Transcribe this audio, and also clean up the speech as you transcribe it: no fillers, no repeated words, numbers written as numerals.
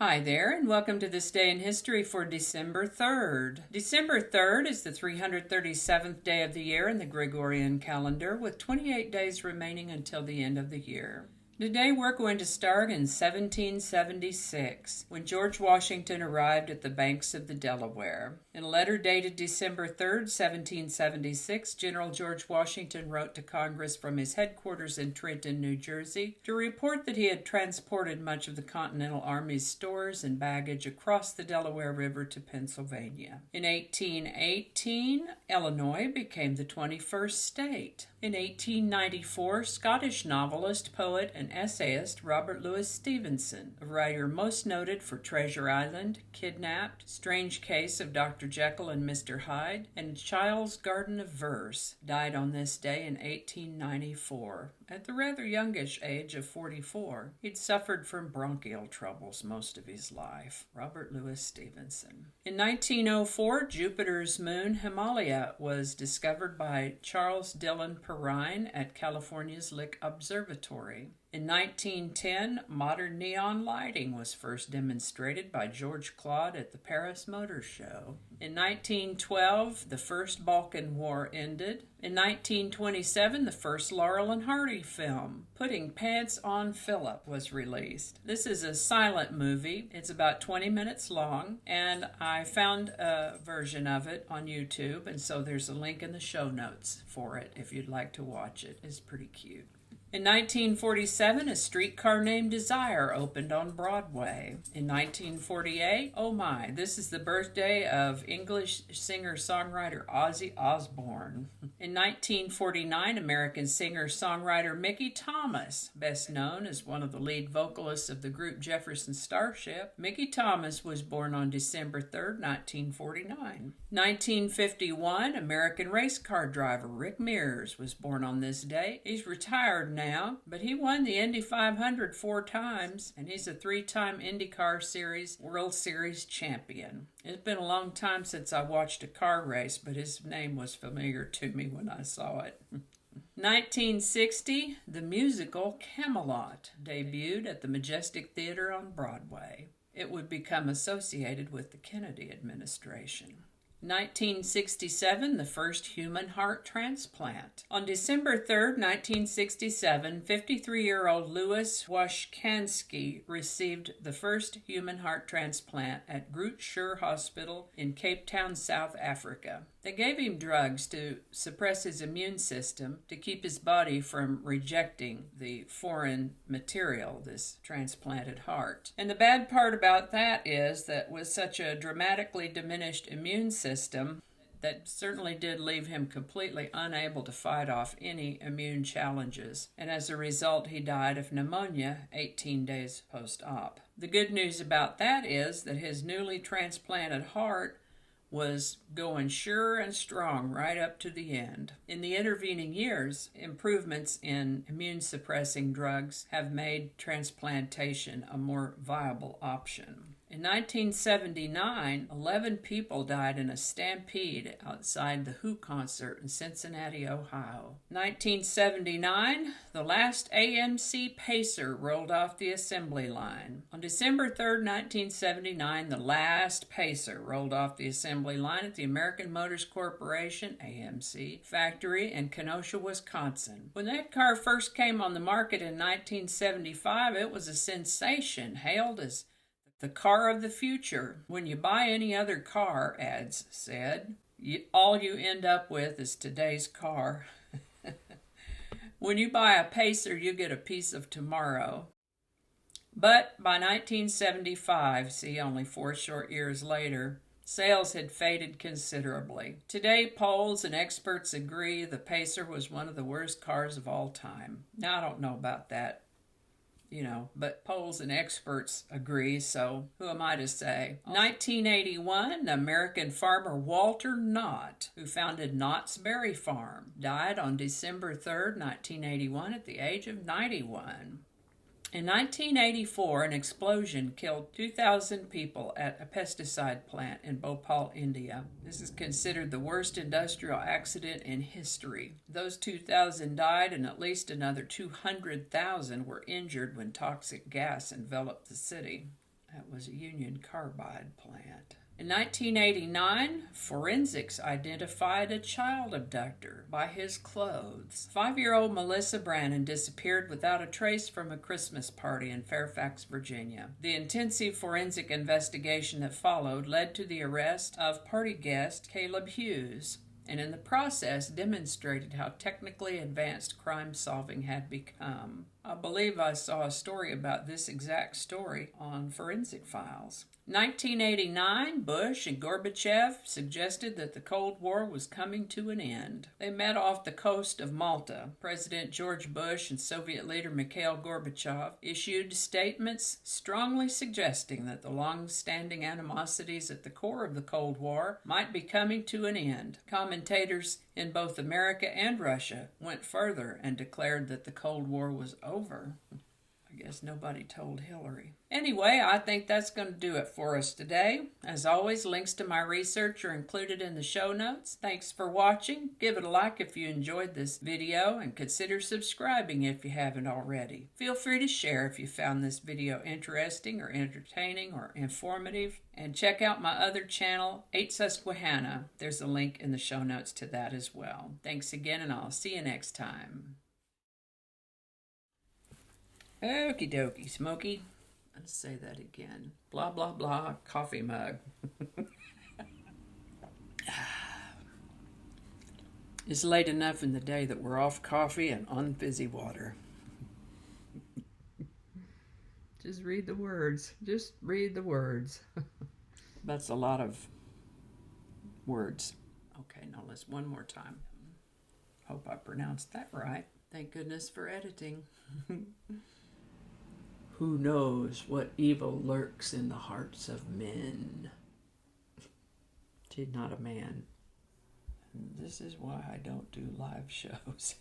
Hi there, and welcome to This Day in History for December 3rd. December 3rd is the 337th day of the year in the Gregorian calendar, with 28 days remaining until the end of the year. Today we're going to start in 1776, when George Washington arrived at the banks of the Delaware. In a letter dated December 3rd, 1776, General George Washington wrote to Congress from his headquarters in Trenton, New Jersey, to report that he had transported much of the Continental Army's stores and baggage across the Delaware River to Pennsylvania. In 1818, Illinois became the 21st state. In 1894, Scottish novelist, poet, and essayist Robert Louis Stevenson, a writer most noted for Treasure Island, Kidnapped, Strange Case of Dr. Jekyll and Mr. Hyde, and Child's Garden of Verse, died on this day in 1894, at the rather youngish age of 44. He'd suffered from bronchial troubles most of his life. Robert Louis Stevenson. In 1904, Jupiter's moon Himalia was discovered by Charles Dillon Perrine at California's Lick Observatory. In 1910, modern neon lighting was first demonstrated by George Claude at the Paris Motor Show. In 1912, the First Balkan War ended. In 1927, the first Laurel Hardy film, Putting Pants on Philip, was released. This is a silent movie. It's about 20 minutes long, and I found a version of it on YouTube, and so there's a link in the show notes for it if you'd like to watch it. It's pretty cute. In 1947, A Streetcar Named Desire opened on Broadway. In 1948, oh my, this is the birthday of English singer-songwriter Ozzy Osborne. In 1949, American singer-songwriter Mickey Thomas, best known as one of the lead vocalists of the group Jefferson Starship, Mickey Thomas was born on December 3rd, 1949. 1951, American race car driver Rick Mears was born on this day. He's retired now, but he won the Indy 500 4 times, and he's a 3-time IndyCar Series World Series champion. It's been a long time since I watched a car race, but his name was familiar to me when I saw it. 1960, the musical Camelot debuted at the Majestic Theater on Broadway. It would become associated with the Kennedy administration. 1967, the first human heart transplant. On December 3rd, 1967, 53-year-old Louis Washkansky received the first human heart transplant at Groote Schuur Hospital in Cape Town, South Africa. They gave him drugs to suppress his immune system to keep his body from rejecting the foreign material, this transplanted heart. And the bad part about that is that with such a dramatically diminished immune system, that certainly did leave him completely unable to fight off any immune challenges. And as a result, he died of pneumonia 18 days post-op. The good news about that is that his newly transplanted heart was going sure and strong right up to the end. In the intervening years, improvements in immune-suppressing drugs have made transplantation a more viable option. In 1979, 11 people died in a stampede outside the Who concert in Cincinnati, Ohio. 1979, the last AMC Pacer rolled off the assembly line. On December 3rd, 1979, the last Pacer rolled off the assembly line at the American Motors Corporation, AMC, factory in Kenosha, Wisconsin. When that car first came on the market in 1975, it was a sensation, hailed as the car of the future. When you buy any other car, ads said, all you end up with is today's car. When you buy a Pacer, you get a piece of tomorrow. But by 1975, see, only 4 short years later, sales had faded considerably. Today, polls and experts agree the Pacer was one of the worst cars of all time. Now, I don't know about that, but polls and experts agree, so who am I to say? 1981, the American farmer Walter Knott, who founded Knott's Berry Farm, died on December 3rd, 1981 at the age of 91. In 1984, an explosion killed 2,000 people at a pesticide plant in Bhopal, India. This is considered the worst industrial accident in history. Those 2,000 died, and at least another 200,000 were injured when toxic gas enveloped the city. That was a Union Carbide plant. In 1989, forensics identified a child abductor by his clothes. 5-year-old Melissa Brannon disappeared without a trace from a Christmas party in Fairfax, Virginia. The intensive forensic investigation that followed led to the arrest of party guest Caleb Hughes, and in the process demonstrated how technically advanced crime solving had become. I believe I saw a story about this exact story on Forensic Files. 1989, Bush and Gorbachev suggested that the Cold War was coming to an end. They met off the coast of Malta. President George Bush and Soviet leader Mikhail Gorbachev issued statements strongly suggesting that the long-standing animosities at the core of the Cold War might be coming to an end. Commentators in both America and Russia went further and declared that the Cold War was over. I guess nobody told Hillary. Anyway, I think that's going to do it for us today. As always, links to my research are included in the show notes. Thanks for watching. Give it a like if you enjoyed this video, and consider subscribing if you haven't already. Feel free to share if you found this video interesting or entertaining or informative. And check out my other channel, 8 Susquehanna. There's a link in the show notes to that as well. Thanks again, and I'll see you next time. Okie dokie, Smokey. Let's say that again. Blah, blah, blah, coffee mug. It's late enough in the day that we're off coffee and on fizzy water. Just read the words. Just read the words. That's a lot of words. Okay, now let's one more time. Hope I pronounced that right. Thank goodness for editing. Who knows what evil lurks in the hearts of men? She's not a man. And this is why I don't do live shows.